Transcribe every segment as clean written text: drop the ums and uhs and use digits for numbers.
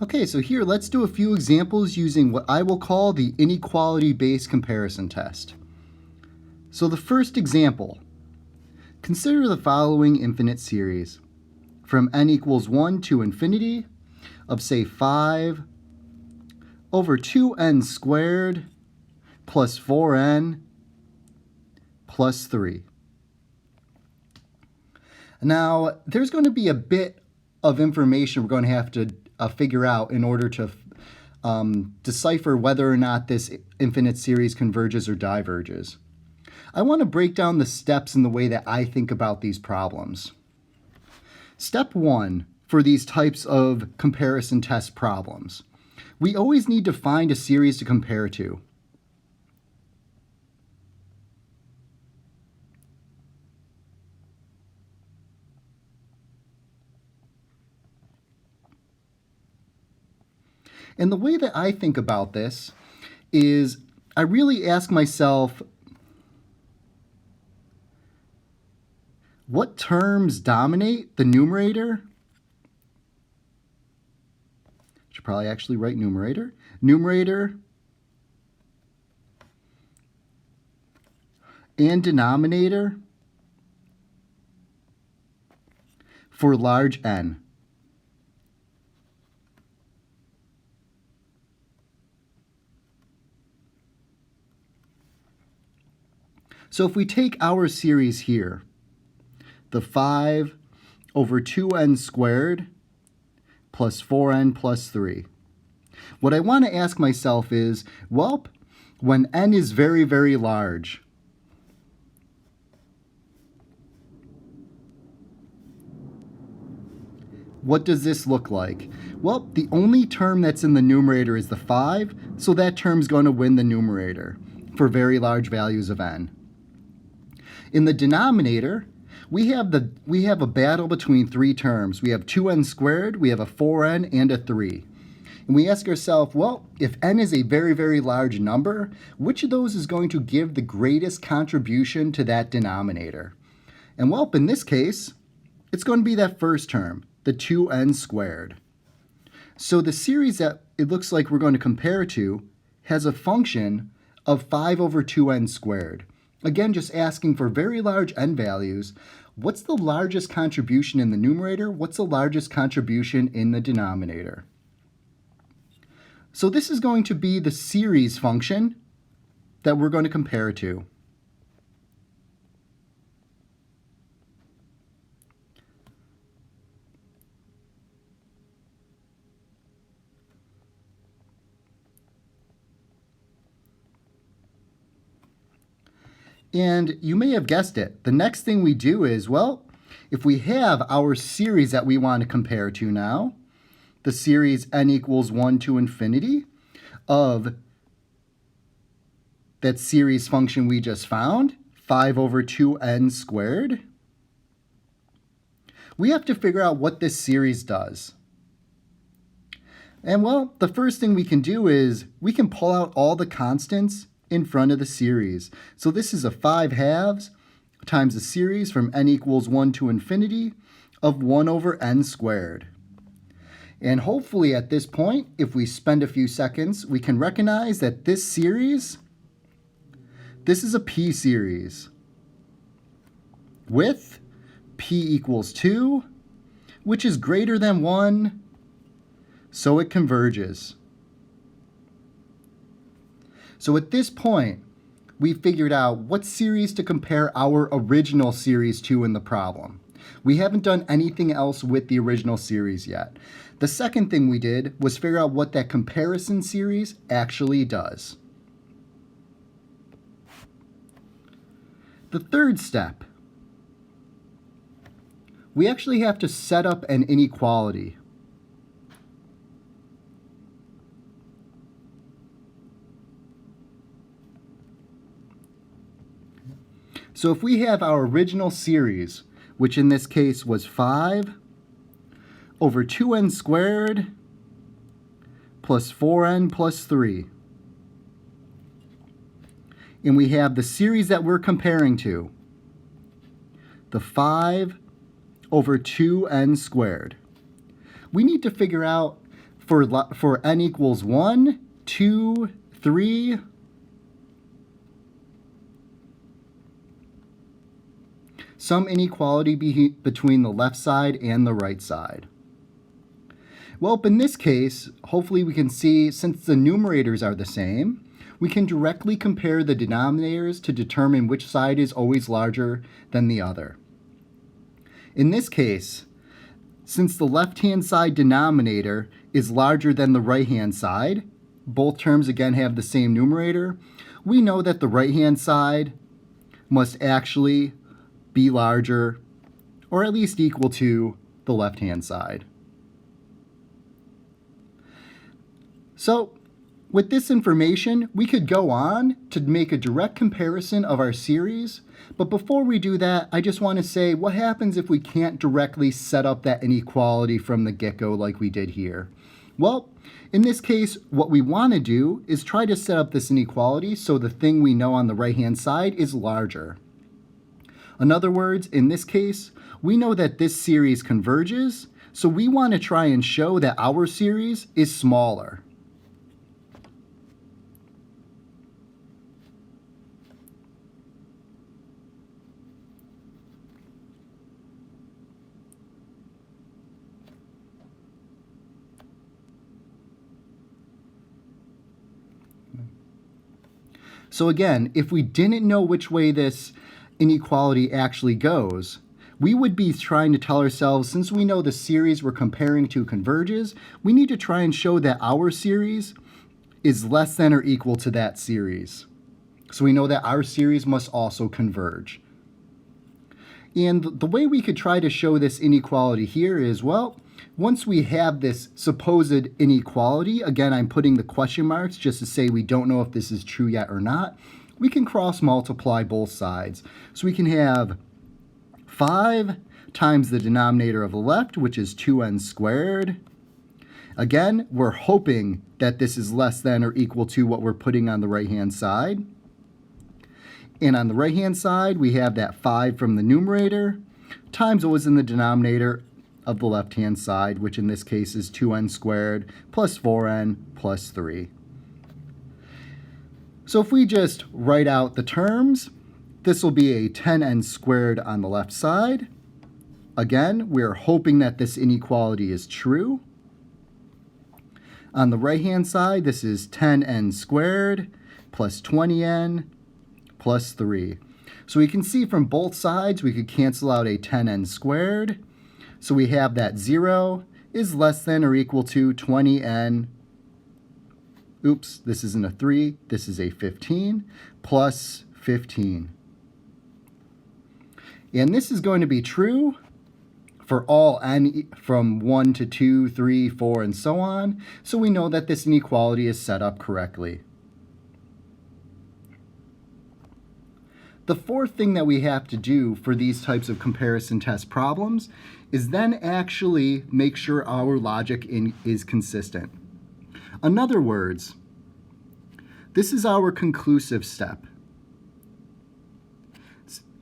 Okay, so here let's do a few examples using what I will call the inequality-based comparison test. So the first example, consider the following infinite series from n equals 1 to infinity of say 5 over 2n squared plus 4n plus 3. Now, there's going to be a bit of information we're going to have to figure out in order to decipher whether or not this infinite series converges or diverges. I want to break down the steps in the way that I think about these problems. Step 1 for these types of comparison test problems. We always need to find a series to compare to. And the way that I think about this is I really ask myself, what terms dominate the numerator? Should probably actually write numerator. Numerator and denominator for large n. So if we take our series here, the 5 over 2n squared plus 4n plus 3. What I want to ask myself is, well, when n is very, very large, what does this look like? Well, the only term that's in the numerator is the 5, so that term's going to win the numerator for very large values of n. In the denominator, we have a battle between three terms. We have 2n squared, we have a 4n, and a 3. And we ask ourselves, well, if n is a very, very large number, which of those is going to give the greatest contribution to that denominator? And well, in this case, it's going to be that first term, the 2n squared. So the series that it looks like we're going to compare to has a function of 5 over 2n squared. Again, just asking for very large n values, what's the largest contribution in the numerator? What's the largest contribution in the denominator? So this is going to be the series function that we're going to compare to. And you may have guessed it. The next thing we do is, well, if we have our series that we want to compare to now, the series n equals 1 to infinity of that series function we just found, 5 over 2n squared, we have to figure out what this series does. And well, the first thing we can do is we can pull out all the constants in front of the series. So this is a 5 halves times the series from n equals 1 to infinity of 1 over n squared. And hopefully at this point, if we spend a few seconds, we can recognize that this series, this is a p series with p equals 2, which is greater than 1, so it converges. So at this point, we figured out what series to compare our original series to in the problem. We haven't done anything else with the original series yet. The second thing we did was figure out what that comparison series actually does. The third step, we actually have to set up an inequality. So if we have our original series, which in this case was 5 over 2n squared plus 4n plus 3, and we have the series that we're comparing to, the 5 over 2n squared. We need to figure out for n equals 1, 2, 3, some inequality between the left side and the right side. Well, in this case, hopefully we can see, since the numerators are the same, we can directly compare the denominators to determine which side is always larger than the other. In this case, since the left-hand side denominator is larger than the right-hand side, both terms again have the same numerator, we know that the right-hand side must actually be larger, or at least equal to, the left-hand side. So, with this information, we could go on to make a direct comparison of our series, but before we do that, I just want to say what happens if we can't directly set up that inequality from the get-go like we did here? Well, in this case, what we want to do is try to set up this inequality so the thing we know on the right-hand side is larger. In other words, in this case, we know that this series converges, so we want to try and show that our series is smaller. So again, if we didn't know which way this inequality actually goes, we would be trying to tell ourselves, since we know the series we're comparing to converges, we need to try and show that our series is less than or equal to that series. So we know that our series must also converge. And the way we could try to show this inequality here is, well, once we have this supposed inequality, again, I'm putting the question marks just to say we don't know if this is true yet or not, we can cross multiply both sides. So we can have 5 times the denominator of the left, which is 2n squared. Again, we're hoping that this is less than or equal to what we're putting on the right-hand side. And on the right-hand side, we have that 5 from the numerator times what was in the denominator of the left-hand side, which in this case is 2n squared plus 4n plus 3. So if we just write out the terms, this will be a 10n squared on the left side. Again, we're hoping that this inequality is true. On the right-hand side, this is 10n squared plus 20n plus 3. So we can see from both sides we could cancel out a 10n squared. So we have that 0 is less than or equal to 20n, oops, this isn't a 3, this is a 15, plus 15. And this is going to be true for all n from 1 to 2, 3, 4, and so on. So we know that this inequality is set up correctly. The fourth thing that we have to do for these types of comparison test problems is then actually make sure our logic is consistent. In other words, this is our conclusive step.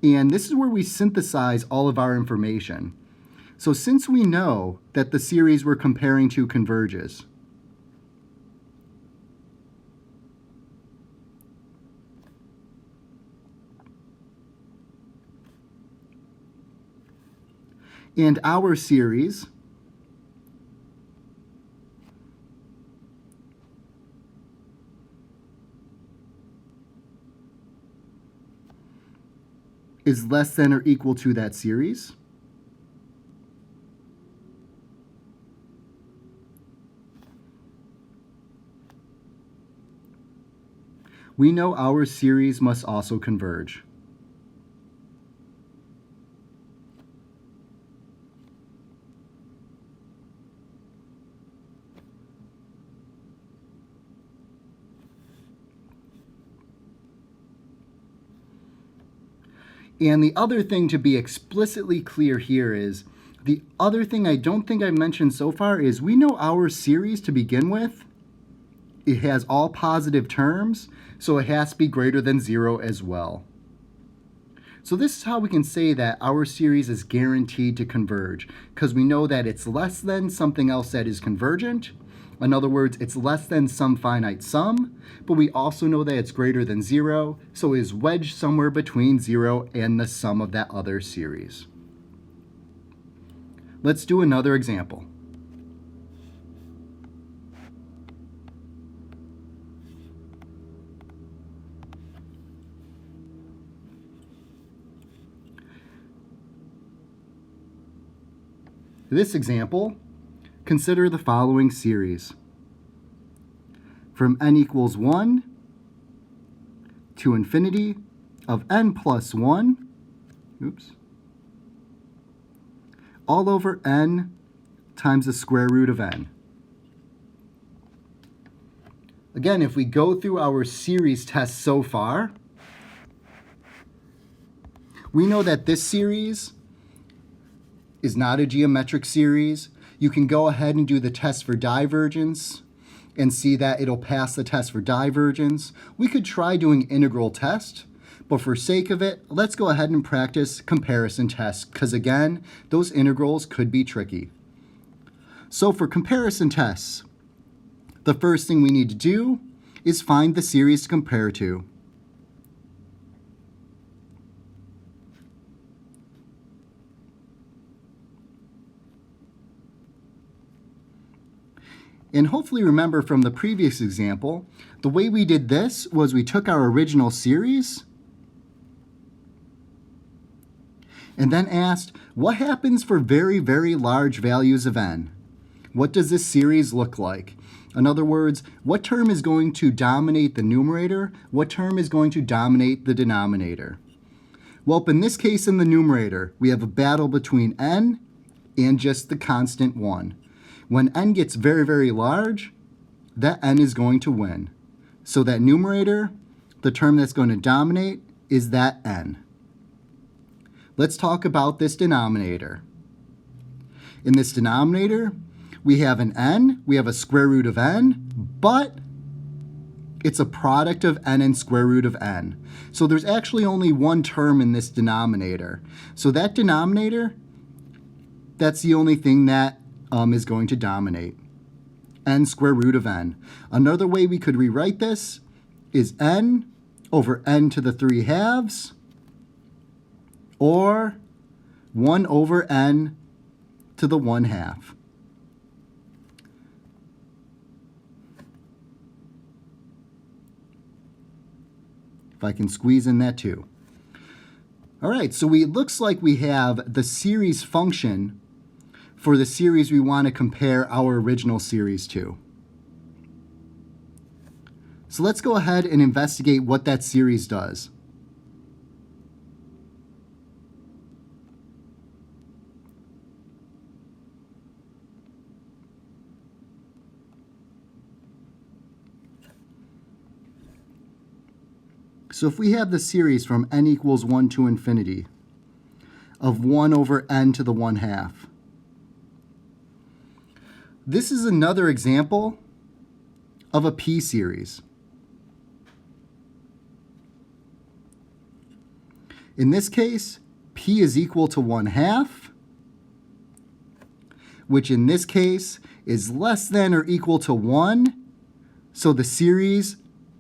And this is where we synthesize all of our information. So since we know that the series we're comparing to converges, and our series is less than or equal to that series, we know our series must also converge. And the other thing to be explicitly clear here is, the other thing I don't think I've mentioned so far is we know our series to begin with, it has all positive terms, so it has to be greater than 0 as well. So this is how we can say that our series is guaranteed to converge, because we know that it's less than something else that is convergent, In other words, it's less than some finite sum, but we also know that it's greater than 0, so it is wedged somewhere between 0 and the sum of that other series. Let's do another example. This example, consider the following series. From n equals 1 to infinity of n plus 1, all over n times the square root of n. Again, if we go through our series test so far, we know that this series is not a geometric series. You can go ahead and do the test for divergence and see that it'll pass the test for divergence. We could try doing integral test, but for sake of it, let's go ahead and practice comparison tests, because again, those integrals could be tricky. So for comparison tests, the first thing we need to do is find the series to compare to. And hopefully remember from the previous example, the way we did this was we took our original series and then asked, what happens for very, very large values of n? What does this series look like? In other words, what term is going to dominate the numerator? What term is going to dominate the denominator? Well, in this case in the numerator, we have a battle between n and just the constant 1. When n gets very, very large, that n is going to win. So that numerator, the term that's going to dominate, is that n. Let's talk about this denominator. In this denominator, we have an n, we have a square root of n, but it's a product of n and square root of n. So there's actually only one term in this denominator. So that denominator, that's the only thing that is going to dominate. N square root of n. Another way we could rewrite this is n over n to the 3 halves, or 1 over n to the 1 half. If I can squeeze in that too. All right, so it looks like we have the series function for the series we want to compare our original series to. So let's go ahead and investigate what that series does. So if we have the series from n equals 1 to infinity of 1 over n to the 1 half, this is another example of a p-series. In this case, p is equal to 1 half, which in this case is less than or equal to 1, so the series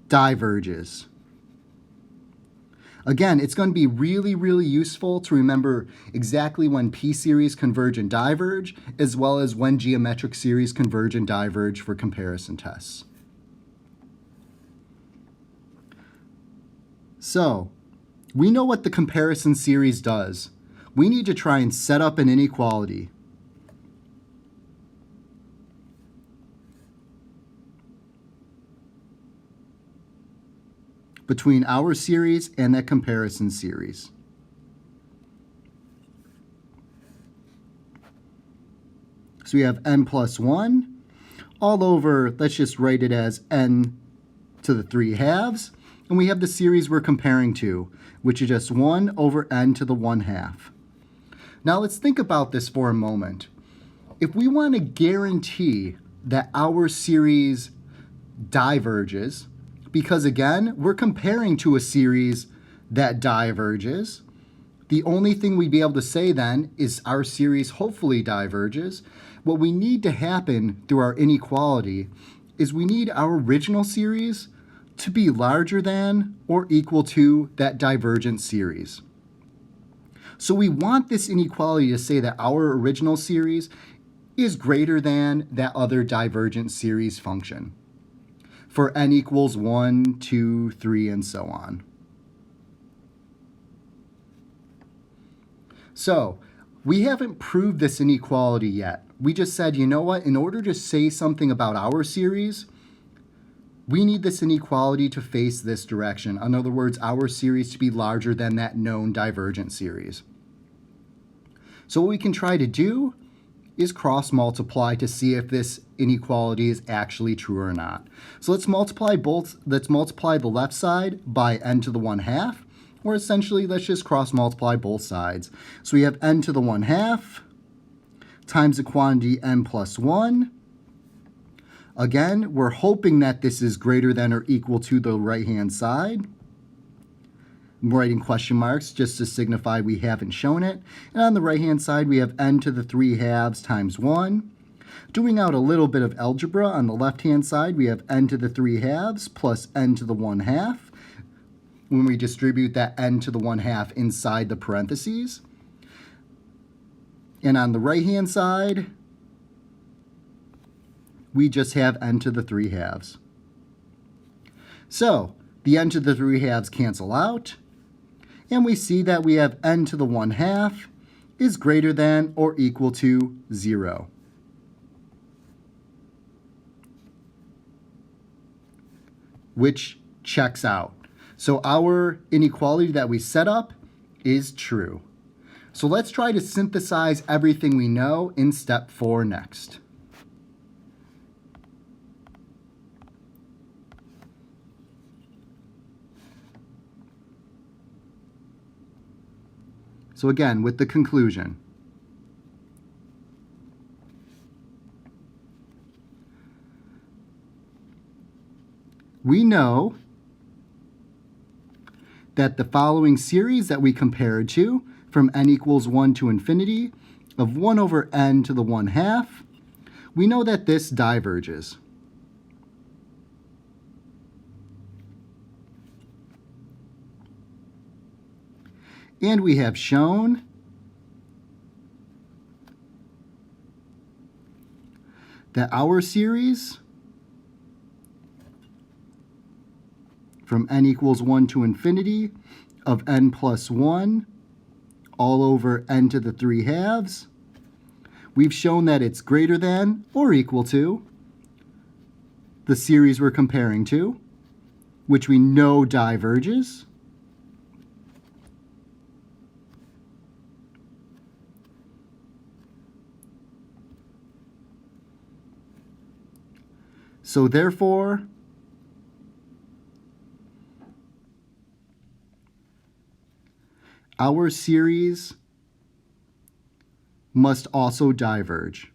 diverges. Again, it's going to be really, really useful to remember exactly when p-series converge and diverge, as well as when geometric series converge and diverge for comparison tests. So, we know what the comparison series does. We need to try and set up an inequality. Between our series and that comparison series. So we have n plus 1 all over, let's just write it as n to the 3 halves, and we have the series we're comparing to, which is just 1 over n to the 1 half. Now let's think about this for a moment. If we want to guarantee that our series diverges, because again, we're comparing to a series that diverges, the only thing we'd be able to say then is our series hopefully diverges. what we need to happen through our inequality is we need our original series to be larger than or equal to that divergent series. So we want this inequality to say that our original series is greater than that other divergent series function for n equals 1, 2, 3, and so on. So we haven't proved this inequality yet. We just said, you know what, in order to say something about our series, we need this inequality to face this direction. In other words, our series to be larger than that known divergent series. So what we can try to do is cross-multiply to see if this inequality is actually true or not. So let's multiply the left side by n to the 1/2, or essentially let's just cross-multiply both sides. So we have n to the 1/2 times the quantity n plus 1. Again, we're hoping that this is greater than or equal to the right-hand side. I'm writing question marks just to signify we haven't shown it. And on the right-hand side, we have n to the 3/2 times 1. Doing out a little bit of algebra, on the left-hand side, we have n to the 3/2 plus n to the 1/2. When we distribute that n to the 1/2 inside the parentheses. And on the right-hand side, we just have n to the 3/2. So the n to the 3/2 cancel out, and we see that we have n to the 1/2 is greater than or equal to 0. Which checks out. So our inequality that we set up is true. So let's try to synthesize everything we know in step 4 next. So again, with the conclusion. We know that the following series that we compared to, from n equals 1 to infinity, of 1 over n to the 1/2, we know that this diverges. And we have shown that our series from n equals 1 to infinity of n plus 1 all over n to the 3/2, we've shown that it's greater than or equal to the series we're comparing to, which we know diverges. So therefore, our series must also diverge.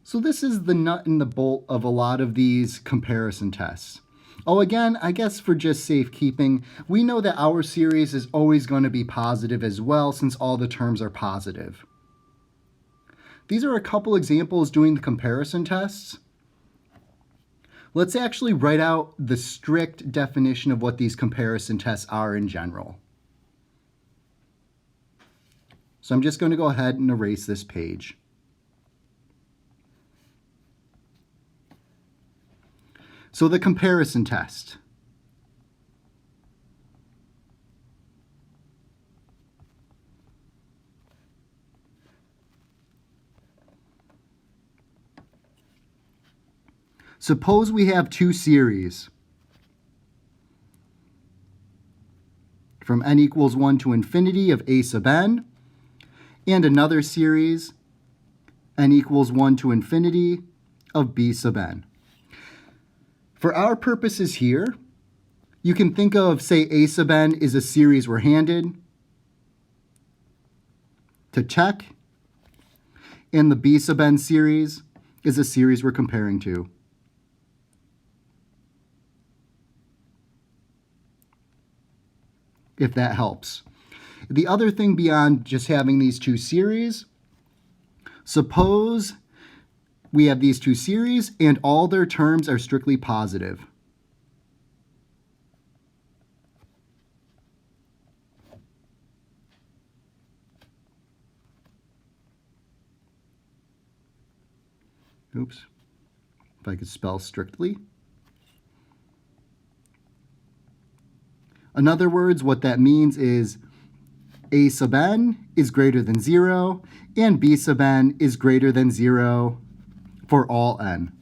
So this is the nut and the bolt of a lot of these comparison tests. Oh, again, I guess for just safekeeping, we know that our series is always going to be positive as well, since all the terms are positive. These are a couple examples doing the comparison tests. Let's actually write out the strict definition of what these comparison tests are in general. So I'm just going to go ahead and erase this page. So the comparison test. Suppose we have two series from n equals 1 to infinity of a sub n, and another series n equals 1 to infinity of b sub n. For our purposes here, you can think of, say, a sub n is a series we're handed to check, and the b sub n series is a series we're comparing to. if that helps. The other thing beyond just having these two series, suppose we have these two series and all their terms are strictly positive. Oops, if I could spell strictly. In other words, what that means is a sub n is greater than 0 and b sub n is greater than 0 for all n.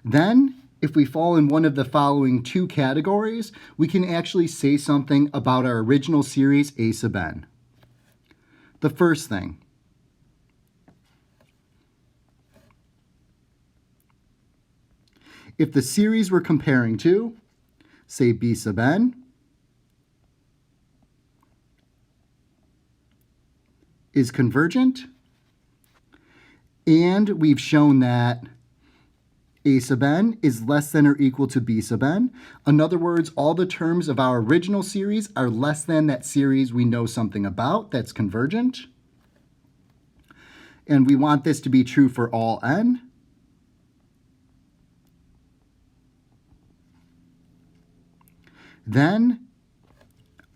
Then, if we fall in one of the following two categories, we can actually say something about our original series a sub n. The first thing, if the series we're comparing to, say b sub n, is convergent, and we've shown that a sub n is less than or equal to b sub n. In other words, all the terms of our original series are less than that series we know something about that's convergent. And we want this to be true for all n. Then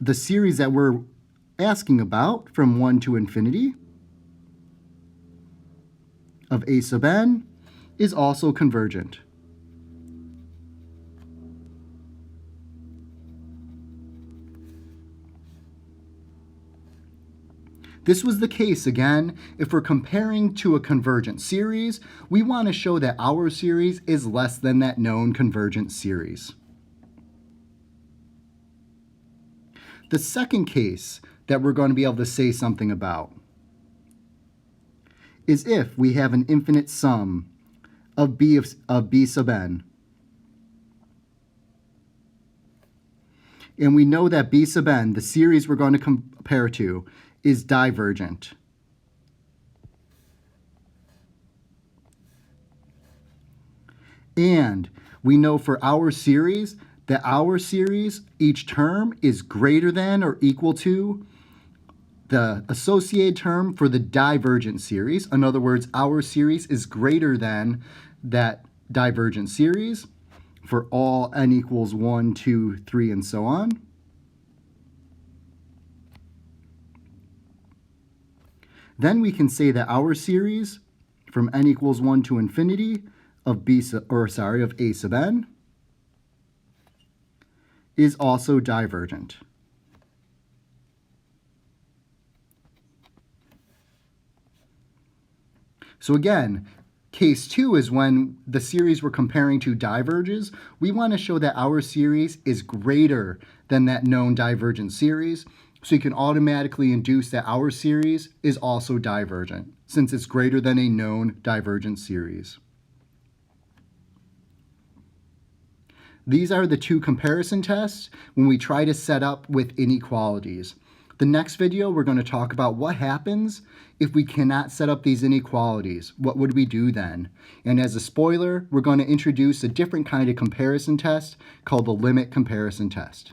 the series that we're asking about from 1 to infinity of a sub n is also convergent. This was the case, again, if we're comparing to a convergent series, we want to show that our series is less than that known convergent series. The second case that we're going to be able to say something about is if we have an infinite sum of b sub n. And we know that b sub n, the series we're going to compare to, is divergent. And we know for our series that our series, each term is greater than or equal to the associated term for the divergent series. In other words, our series is greater than that divergent series for all n equals 1, 2, 3, and so on. Then we can say that our series from n equals 1 to infinity of a sub n is also divergent. So again, case 2 is when the series we're comparing to diverges. We want to show that our series is greater than that known divergent series. So you can automatically induce that our series is also divergent, since it's greater than a known divergent series. These are the two comparison tests when we try to set up with inequalities. The next video, we're going to talk about what happens if we cannot set up these inequalities. What would we do then? And as a spoiler, we're going to introduce a different kind of comparison test called the limit comparison test.